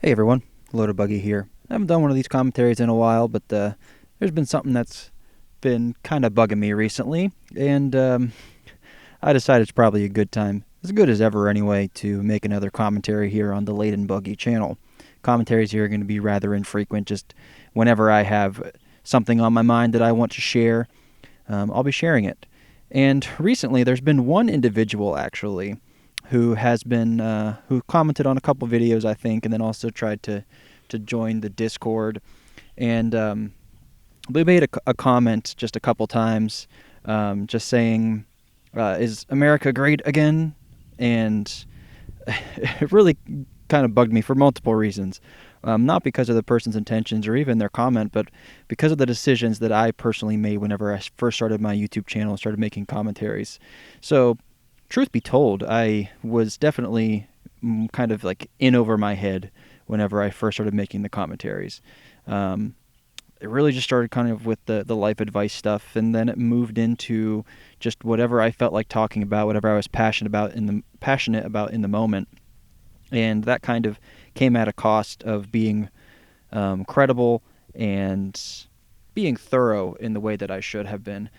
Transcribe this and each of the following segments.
Hey everyone, Loader Buggy here. I haven't done one of these commentaries in a while, but there's been something that's been kind of bugging me recently, and I decided it's probably a good time, as good as ever anyway, to make another commentary here on the Late and Buggy channel. Commentaries here are going to be rather infrequent, just whenever I have something on my mind that I want to share, I'll be sharing it. And recently, there's been one individual actually who has been who commented on a couple videos, I think, and then also tried to join the Discord. And they made a comment just a couple times, just saying, "Is America great again?" And it really kind of bugged me for multiple reasons. Not because of the person's intentions or even their comment, but because of the decisions that I personally made whenever I first started my YouTube channel and started making commentaries. So, truth be told, I was definitely kind of like in over my head whenever I first started making the commentaries. It really just started kind of with the life advice stuff, and then it moved into just whatever I felt like talking about, whatever I was passionate about in the moment. And that kind of came at a cost of being credible and being thorough in the way that I should have been.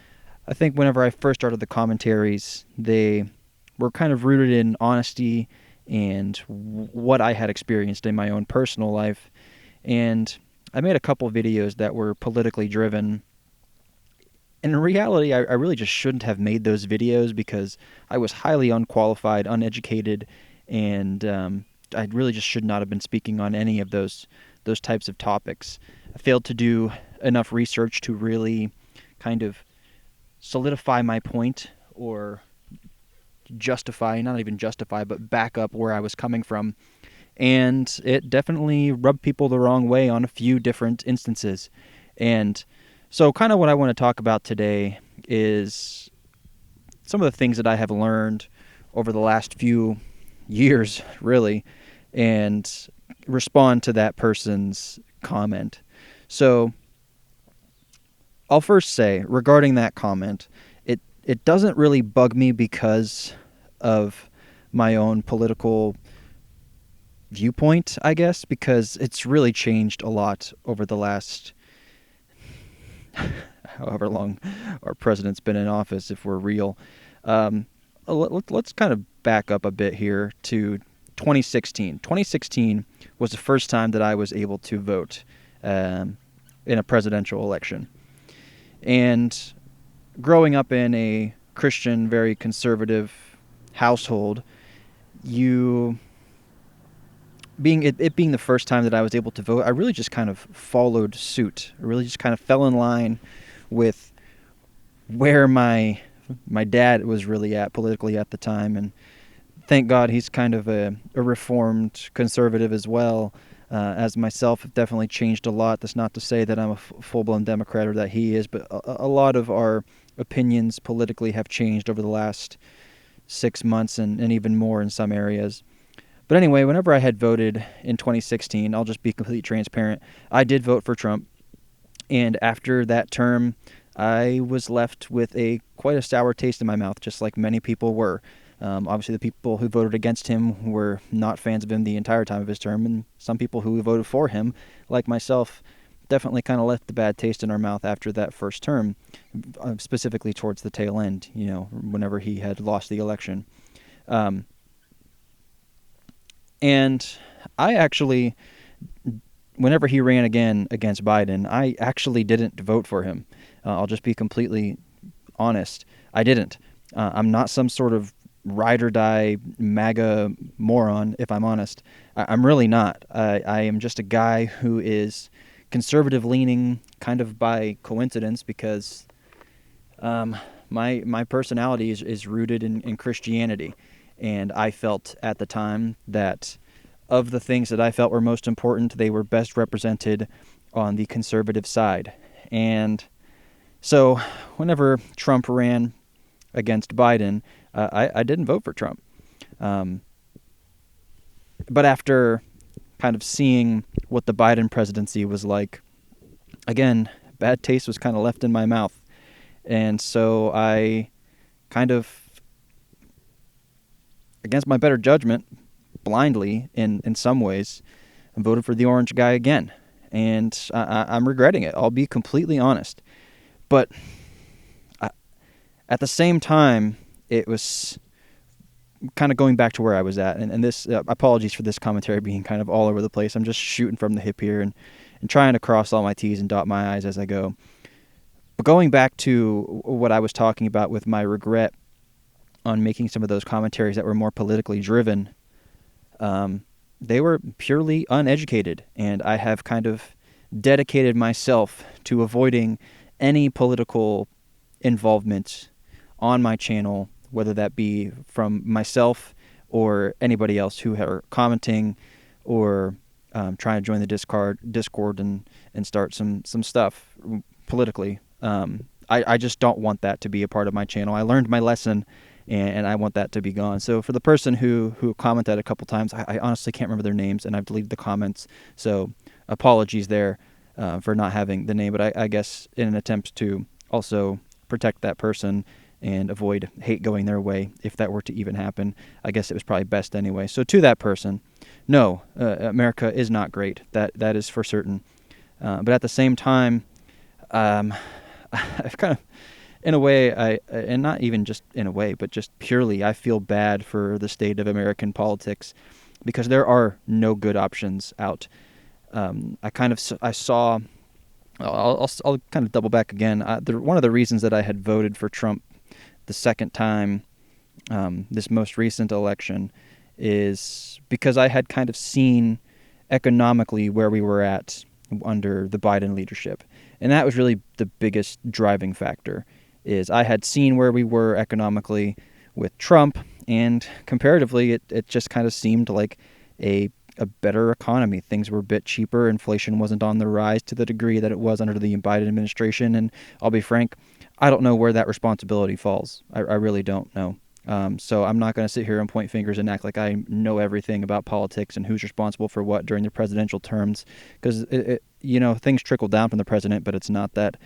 I think whenever I first started the commentaries, they were kind of rooted in honesty and what I had experienced in my own personal life. And I made a couple videos that were politically driven. And in reality, I really just shouldn't have made those videos because I was highly unqualified, uneducated, and I really just should not have been speaking on any of those types of topics. I failed to do enough research to really kind of solidify my point or justify, not even justify, but back up where I was coming from. And it definitely rubbed people the wrong way on a few different instances. And so, kind of what I want to talk about today is some of the things that I have learned over the last few years, really, and respond to that person's comment. So, I'll first say regarding that comment, it doesn't really bug me because of my own political viewpoint, I guess, because it's really changed a lot over the last however long our president's been in office, if we're real. Um, let's kind of back up a bit here to 2016. 2016 was the first time that I was able to vote in a presidential election. And growing up in a Christian, very conservative household, you it being the first time that I was able to vote, I really just kind of followed suit. I really just kind of fell in line with where my dad was really at politically at the time, and thank God he's kind of a reformed conservative as well. As myself, have definitely changed a lot. That's not to say that I'm a full-blown Democrat or that he is, but a lot of our opinions politically have changed over the last 6 months and even more in some areas. But anyway, whenever I had voted in 2016, I'll just be completely transparent. I did vote for Trump, and after that term, I was left with quite a sour taste in my mouth, just like many people were. Obviously, the people who voted against him were not fans of him the entire time of his term, and some people who voted for him, like myself, definitely kind of left the bad taste in our mouth after that first term, specifically towards the tail end, whenever he had lost the election. And I actually, whenever he ran again against Biden, I actually didn't vote for him. I'll just be completely honest. I didn't. I'm not some sort of ride or die MAGA moron, if I'm honest. I'm really not. I am just a guy who is conservative leaning kind of by coincidence because my personality is rooted in Christianity. And I felt at the time that of the things that I felt were most important, they were best represented on the conservative side. And so whenever Trump ran against Biden, I didn't vote for Trump. But after kind of seeing what the Biden presidency was like, again, bad taste was kind of left in my mouth. And so I kind of, against my better judgment, blindly in some ways, and voted for the orange guy again. And I'm regretting it. I'll be completely honest. But at the same time, it was kind of going back to where I was at. And this, apologies for this commentary being kind of all over the place. I'm just shooting from the hip here and trying to cross all my T's and dot my I's as I go. But going back to what I was talking about with my regret on making some of those commentaries that were more politically driven, they were purely uneducated. And I have kind of dedicated myself to avoiding any political involvement on my channel, whether that be from myself or anybody else who are commenting or trying to join the Discord and start some stuff politically. I just don't want that to be a part of my channel. I learned my lesson, and I want that to be gone. So for the person who commented a couple times, I honestly can't remember their names, and I've deleted the comments. So apologies there for not having the name, but I guess in an attempt to also protect that person and avoid hate going their way, if that were to even happen, I guess it was probably best anyway. So to that person, no, America is not great. That is for certain. But at the same time, I've kind of, in a way, and not even just in a way, but just purely, I feel bad for the state of American politics because there are no good options out. I saw. I'll kind of double back again. One of the reasons that I had voted for Trump the second time, this most recent election, is because I had kind of seen economically where we were at under the Biden leadership. And that was really the biggest driving factor, is I had seen where we were economically with Trump, and comparatively it just kind of seemed like a better economy. Things were a bit cheaper. Inflation wasn't on the rise to the degree that it was under the Biden administration. And I'll be frank, I don't know where that responsibility falls. I really don't know. So I'm not going to sit here and point fingers and act like I know everything about politics and who's responsible for what during the presidential terms, because things trickle down from the president, but it's not that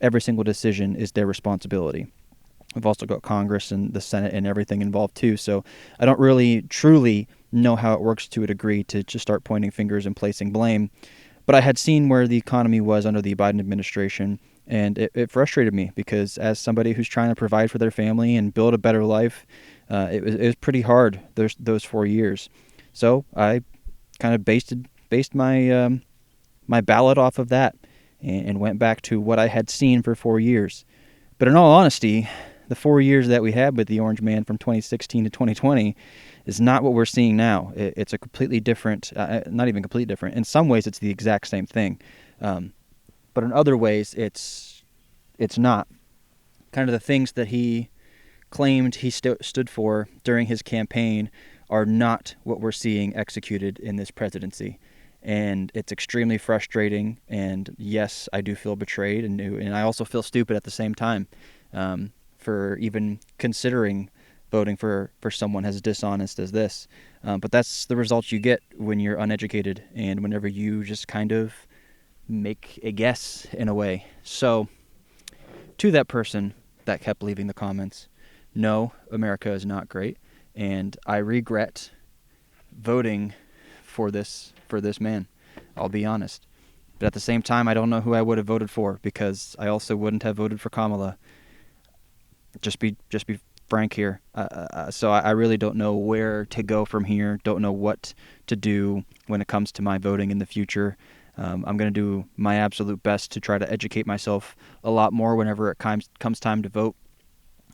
every single decision is their responsibility. We've also got Congress and the Senate and everything involved too. So I don't really truly know how it works to a degree to just start pointing fingers and placing blame. But I had seen where the economy was under the Biden administration, and it frustrated me because as somebody who's trying to provide for their family and build a better life, it was pretty hard those 4 years. So I kind of based my my ballot off of that and went back to what I had seen for 4 years. But in all honesty, the 4 years that we had with the Orange Man from 2016 to 2020 is not what we're seeing now. It's a completely different, not even completely different. In some ways, it's the exact same thing. But in other ways, it's not. Kind of the things that he claimed he stood for during his campaign are not what we're seeing executed in this presidency. And it's extremely frustrating. And yes, I do feel betrayed, and I also feel stupid at the same time for even considering voting for someone as dishonest as this. But that's the results you get when you're uneducated and whenever you just kind of make a guess in a way. So to that person that kept leaving the comments, no, America is not great, and I regret voting for this man. I'll be honest. But at the same time, I don't know who I would have voted for, because I also wouldn't have voted for Kamala. Just be frank here. So I really don't know where to go from here. Don't know what to do when it comes to my voting in the future. I'm going to do my absolute best to try to educate myself a lot more whenever it comes time to vote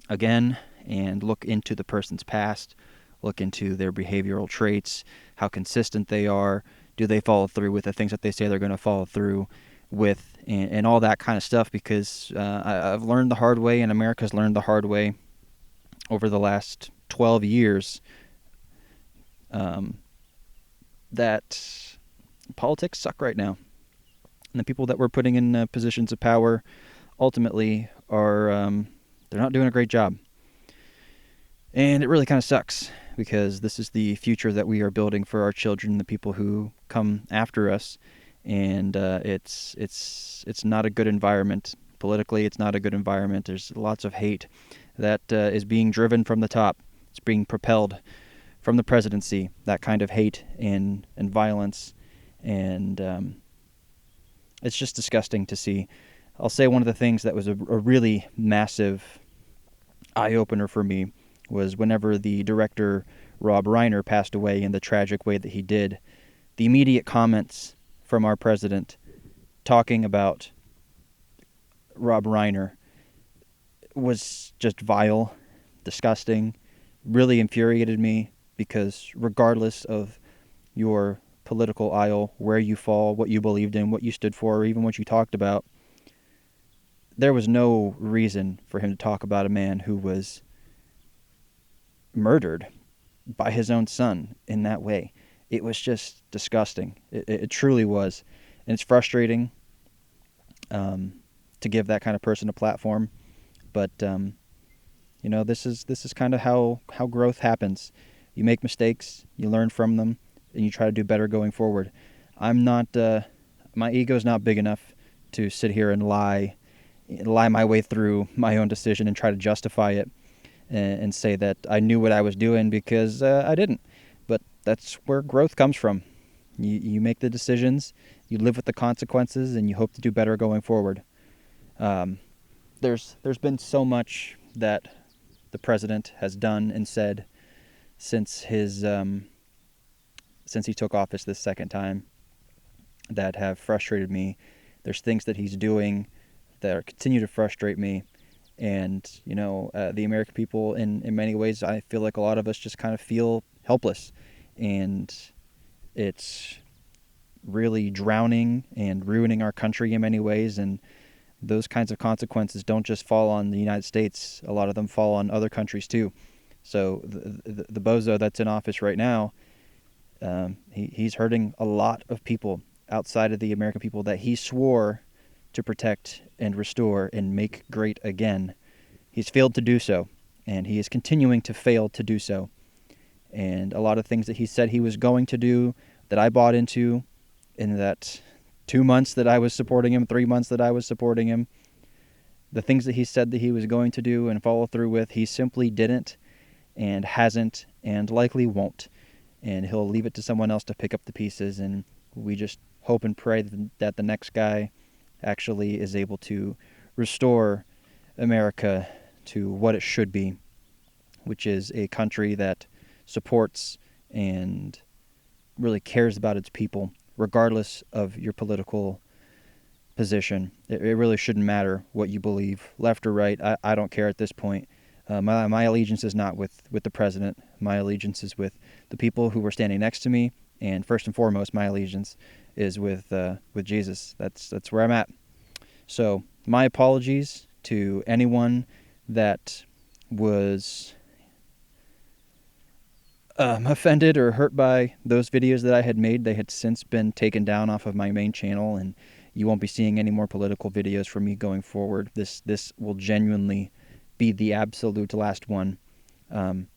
again, and look into the person's past, look into their behavioral traits, how consistent they are, do they follow through with the things that they say they're going to follow through with, and all that kind of stuff, because I've learned the hard way, and America's learned the hard way over the last 12 years that politics suck right now. And the people that we're putting in positions of power ultimately are they're not doing a great job. And it really kind of sucks, because this is the future that we are building for our children, the people who come after us. And it's not a good environment. Politically, it's not a good environment. There's lots of hate that is being driven from the top. It's being propelled from the presidency, that kind of hate and violence. And it's just disgusting to see. I'll say one of the things that was a really massive eye-opener for me was whenever the director Rob Reiner passed away in the tragic way that he did, the immediate comments from our president talking about Rob Reiner was just vile, disgusting, really infuriated me, because regardless of your political aisle, where you fall, what you believed in, what you stood for, or even what you talked about, there was no reason for him to talk about a man who was murdered by his own son in that way. It was just disgusting. It truly was. And it's frustrating to give that kind of person a platform. But, this is kind of how growth happens. You make mistakes, you learn from them, and you try to do better going forward. I'm not, my ego's not big enough to sit here and lie my way through my own decision and try to justify it and say that I knew what I was doing, because I didn't. But that's where growth comes from. You make the decisions, you live with the consequences, and you hope to do better going forward. There's been so much that the president has done and said since since he took office this second time that have frustrated me. There's things that he's doing that continue to frustrate me. And, the American people, in many ways, I feel like a lot of us just kind of feel helpless. And it's really drowning and ruining our country in many ways. And those kinds of consequences don't just fall on the United States. A lot of them fall on other countries too. So the bozo that's in office right now, he's hurting a lot of people outside of the American people that he swore to protect and restore and make great again. He's failed to do so, and he is continuing to fail to do so. And a lot of things that he said he was going to do that I bought into in that 2 months that I was supporting him, 3 months that I was supporting him, the things that he said that he was going to do and follow through with, he simply didn't and hasn't and likely won't. And he'll leave it to someone else to pick up the pieces, and we just hope and pray that the next guy actually is able to restore America to what it should be, which is a country that supports and really cares about its people, regardless of your political position. It really shouldn't matter what you believe, left or right. I don't care at this point. My allegiance is not with the president. My allegiance is with the people who were standing next to me, and first and foremost, my allegiance is with Jesus. That's where I'm at. So my apologies to anyone that was offended or hurt by those videos that I had made. They had since been taken down off of my main channel, and you won't be seeing any more political videos from me going forward. This will genuinely be the absolute last one. I'm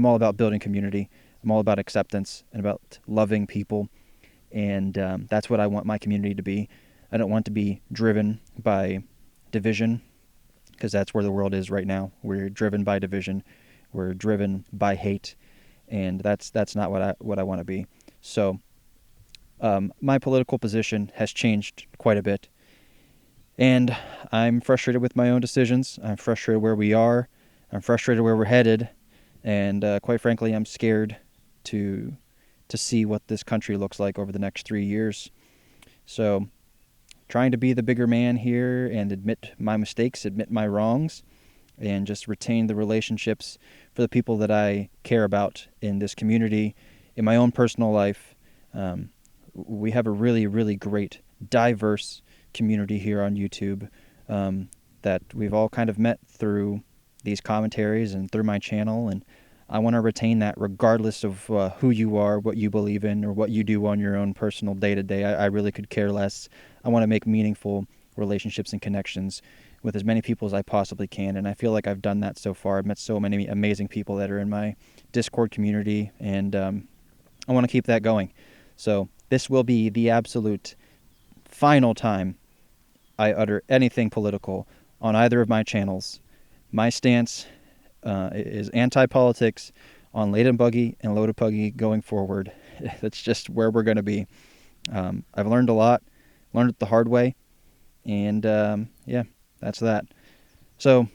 all about building community. I'm all about acceptance and about loving people, and that's what I want my community to be. I don't want to be driven by division, because that's where the world is right now. We're driven by division. We're driven by hate, and that's not what I want to be. So my political position has changed quite a bit, and I'm frustrated with my own decisions. I'm frustrated where we are. I'm frustrated where we're headed, and quite frankly, I'm scared to see what this country looks like over the next 3 years. So trying to be the bigger man here and admit my mistakes, admit my wrongs, and just retain the relationships for the people that I care about in this community, in my own personal life. We have a really, really great, diverse community here on YouTube that we've all kind of met through these commentaries and through my channel, and I want to retain that regardless of who you are, what you believe in, or what you do on your own personal day-to-day. I really could care less. I want to make meaningful relationships and connections with as many people as I possibly can, and I feel like I've done that so far. I've met so many amazing people that are in my Discord community, and I want to keep that going. So this will be the absolute final time I utter anything political on either of my channels. My stance is anti-politics on Late and Buggy and Loaded Puggy going forward. That's just where we're going to be. I've learned a lot, learned it the hard way, and yeah, that's that. So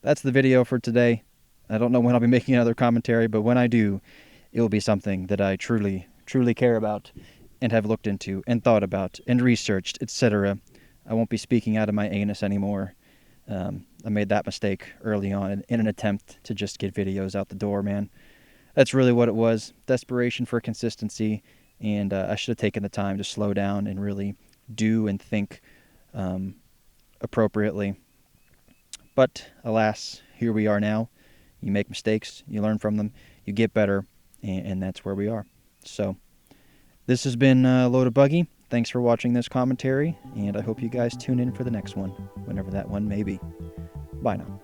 that's the video for today. I don't know when I'll be making another commentary, but when I do, it will be something that I truly, truly care about and have looked into and thought about and researched, etc. I won't be speaking out of my anus anymore. I made that mistake early on in an attempt to just get videos out the door, man. That's really what it was. Desperation for consistency, and I should have taken the time to slow down and really do and think appropriately. But alas, here we are now. You make mistakes, you learn from them, you get better, and that's where we are. So this has been Load of Buggy. Thanks for watching this commentary, and I hope you guys tune in for the next one, whenever that one may be. Bye now.